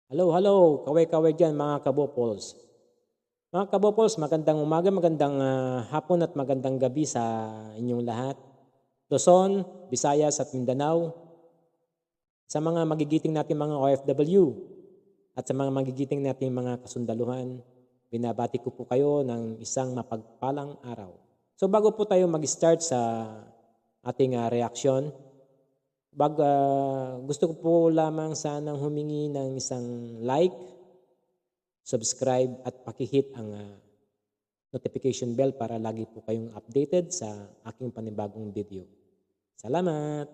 Hello, hello, kaway-kaway dyan mga kabopols. Mga kabopols, magandang umaga, magandang hapon at magandang gabi sa inyong lahat. Luzon, Visayas at Mindanao. Sa mga magigiting natin mga OFW at sa mga magigiting natin mga kasundaluhan, binabati ko po kayo ng isang mapagpalang araw. So bago po tayo mag-start sa ating reaction, gusto ko po lamang sanang humingi ng isang like, subscribe at pakihit ang notification bell para lagi po kayong updated sa aking panibagong video. Salamat!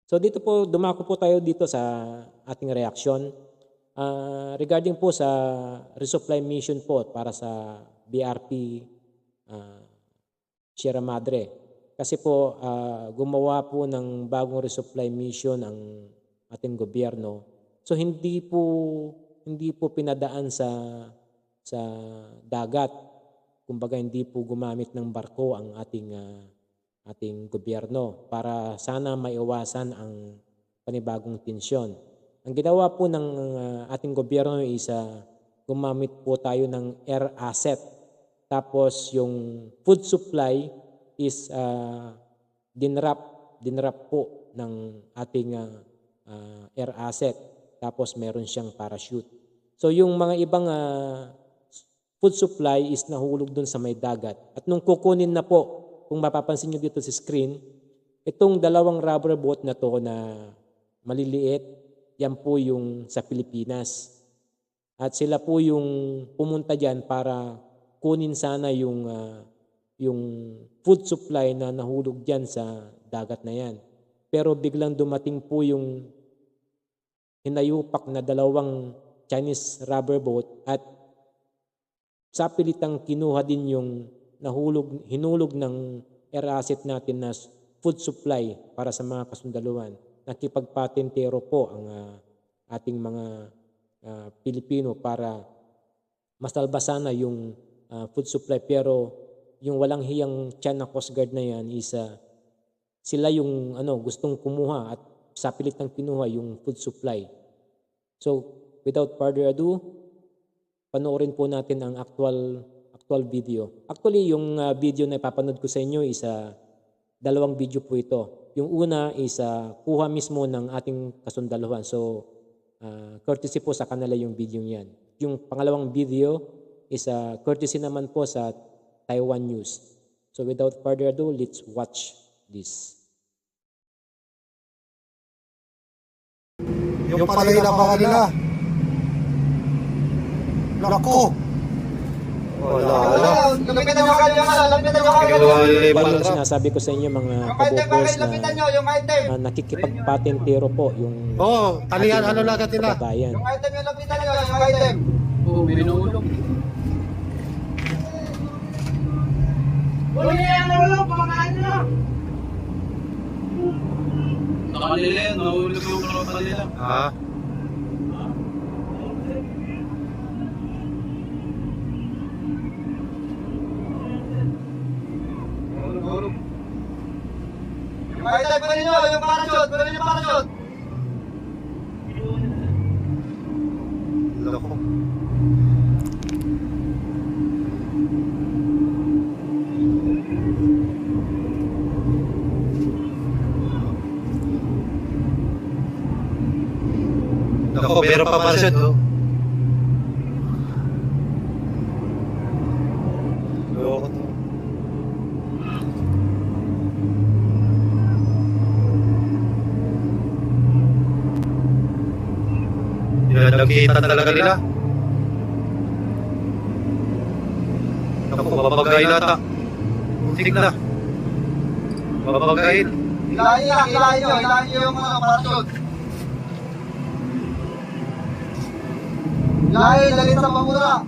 So dito po, dumako po tayo dito sa ating reaction. Regarding po sa resupply mission po para sa BRP Sierra Madre. Kasi po gumawa po ng bagong resupply mission ang ating gobyerno. So hindi po pinadaan sa dagat. Kumbaga hindi po gumamit ng barko ang ating gobyerno para sana maiwasan ang panibagong tensyon. Ang ginawa po ng ating gobyerno is gumamit po tayo ng air asset. Tapos yung food supply is dinrap po ng ating air asset. Tapos meron siyang parachute. So yung mga ibang food supply is nahulog dun sa may dagat. At nung kukunin na po, kung mapapansin nyo dito sa screen, itong dalawang rubber boat na to na maliliit, yan po yung sa Pilipinas. At sila po yung pumunta dyan para kunin sana yung food supply na nahulog dyan sa dagat na yan. Pero biglang dumating po yung hinayupak na dalawang Chinese rubber boat at sa pilitang kinuha din yung hinulog ng air asset natin na food supply para sa mga kasundaluhan. Nakipagpatentero po ang ating mga Pilipino para masalba sana yung food supply, pero yung walang hiyang China Coast Guard na yan is sila yung gustong kumuha at sa pilitang kinuha yung food supply. So without further ado, panoorin po natin ang actual video. Actually, yung video na ipapanood ko sa inyo is dalawang video po ito. Yung una is kuha mismo ng ating kasundaluhan. So courtesy po sa kanila yung video niyan. Yung pangalawang video is courtesy naman po sa Taiwan News. So without further ado, let's watch this. Yung pala inabangan nila. Naku! Wala. Lapitan nyo kayo, lapitan nyo kayo. Yung sinasabi ko sa inyo mga kabopers na nakikipagpatentero po yung talihan ano lang nila. kababayan. Yung item yung lapitan nyo, yung item. Binulog. Huli yan, nahulog, kumakain nyo. Nakalila yan, nahulog yung tropa nila. Yung item ko ninyo, yung parachute, kunin yung parachute. Naku. Naku, pero paparasyon to. Loko to. Nagkita talaga nila. Naku, babagayin nata. Muntik na. Babagayin. Hilahin nyo yung mga parachute. Hilahin, dalhin sa pamura.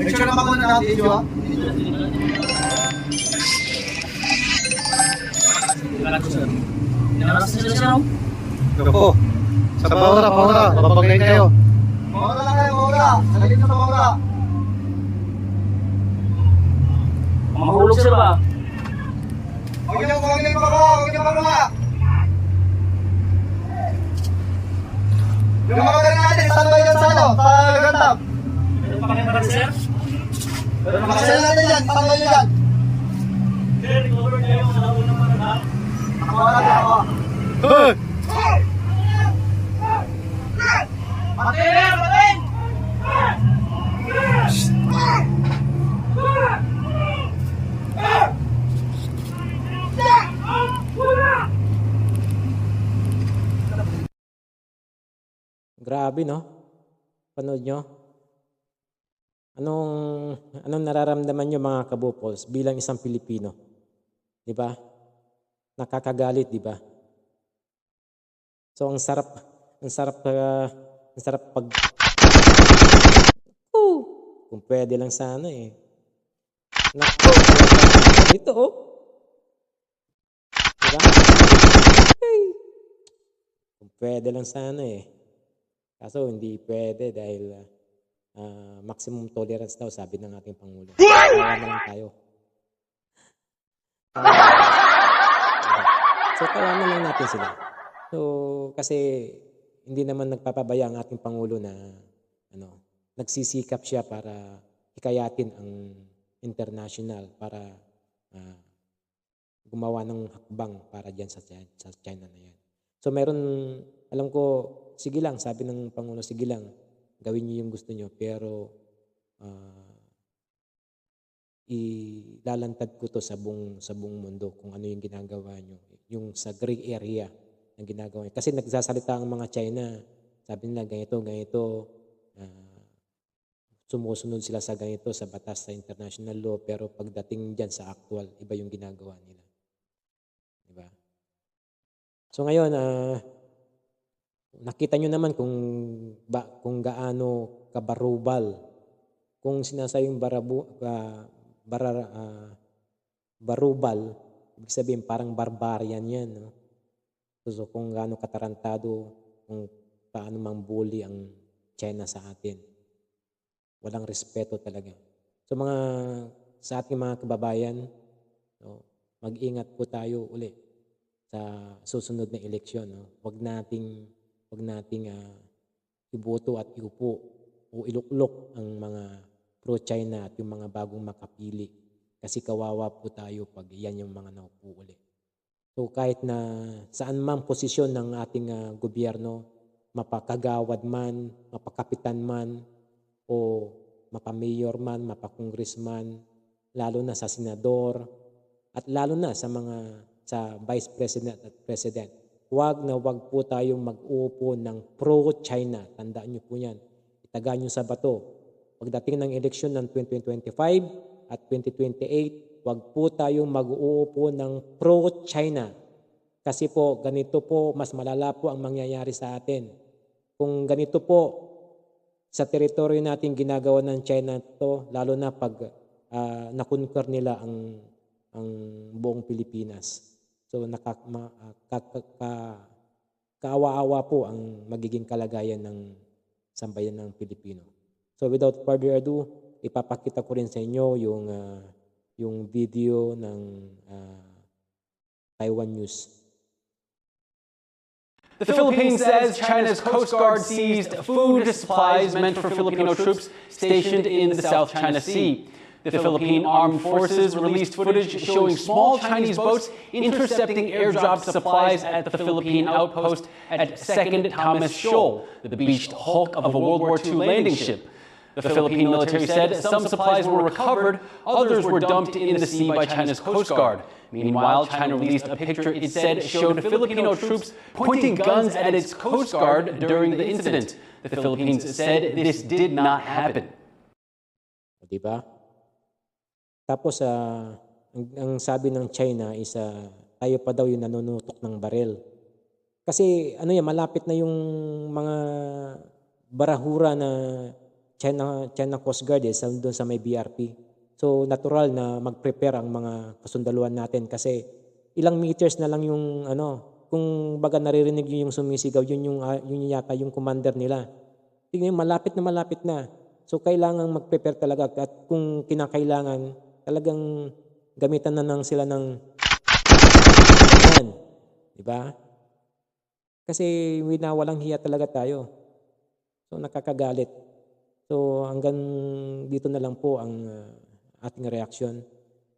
Make sure na pagkunan natin video ha. Nalakas nila siya. Naku. Sa Maura, mapapagayin kayo. Maura lang kayo, maura. Nalagit na sa maura. Mahulog sir ba? Huwag niyo pababa, huwag niyo pababa. Yung mga galing natin, standby yan sa ano, sa gandam. Ano pa kayo ba sir? Makasalan natin yan, standby nyo yan. Sir, recover kayo sa unang mga Nakawa natin, nakawa. Hey! Patin! Patin! Grabe, no? Panood nyo? Anong nararamdaman nyo mga kabupols bilang isang Pilipino? Di ba? Nakakagalit, di ba? So, ang sarap pag... Kung pwede lang sana eh. Naku, ito oh. Diba? Hey. Kung pwede lang sana eh. Kaso hindi pwede dahil maximum tolerance daw sabi ng ating Pangulo. Tawa na lang tayo. So tawanan lang natin sila. So kasi hindi naman nagpapabaya ang ating Pangulo na nagsisikap siya para hikayatin ang international para gumawa ng hakbang para diyan sa China na yan. So meron, alam ko, sige lang, sabi ng Pangulo, sige lang, gawin niyo yung gusto niyo, pero ilalantad ko to sa buong mundo kung ano yung ginagawa niyo, yung sa gray area na ginagawa niyo. Kasi nagsasalita ang mga China, sabi nila ganito, sumusunod sila sa ganito, sa batas, sa international law, pero pagdating dyan sa actual, iba yung ginagawa nila. Diba? So ngayon, nakita nyo naman kung gaano kabarubal, kung sinasayang barubal, ibig sabihin parang barbarian yan. No? So kung gaano katarantado, kung paano mang-bully ang China sa atin. Walang respeto talaga. So sa ating mga kababayan, mag-ingat po tayo uli sa susunod na eleksyon. No? Huwag nating iboto at iupo o iluklok ang mga pro-China at yung mga bagong makapili. Kasi kawawa po tayo pag yan yung mga naupo uli. So kahit na saan mang posisyon ng ating gobyerno, mapakagawad man, mapakapitan man, o mapamayor man, mapakongresman, lalo na sa senador, at lalo na sa vice president at president. Huwag po tayong mag-uupo ng pro-China. Tandaan niyo po yan. Itaga niyo sa bato. Pagdating ng eleksyon ng 2025 at 2028, huwag po tayong mag-uupo ng pro-China. Kasi po, ganito po, mas malala po ang mangyayari sa atin. Kung ganito po, sa teritoryo natin ginagawa ng China to, lalo na pag nakonquer nila ang buong Pilipinas. So kaawa-awa po ang magiging kalagayan ng sambayan ng Pilipino. So without further ado, ipapakita ko rin sa inyo yung video ng Taiwan News. The Philippines says China's Coast Guard seized food supplies meant for Filipino troops stationed in the South China Sea. The Philippine Armed Forces released footage showing small Chinese boats intercepting airdropped supplies at the Philippine outpost at 2nd Thomas Shoal, the beached hulk of a World War II landing ship. The Philippine military said some supplies were recovered, others were dumped in the sea by China's Coast Guard. Meanwhile, China released a picture it said showed Filipino troops pointing guns at its Coast Guard during the incident. The Philippines said this did not happen. Diba? Tapos, ang sabi ng China is tayo pa daw yung nanunutok ng baril. Kasi malapit na yung mga barahura na China Coast Guard doon sa may BRP. So natural na mag-prepare ang mga kasundaluhan natin kasi ilang meters na lang yung kung baga naririnig niyo yung sumisigaw, yun yata yung commander nila. Tingnan malapit na. So kailangan mag-prepare talaga at kung kinakailangan talagang gamitan na sila ng yan, di ba? Kasi walang hiya talaga tayo. So nakakagalit. So hanggang dito na lang po ang ating reaksyon.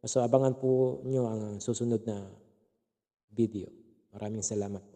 So abangan po nyo ang susunod na video. Maraming salamat.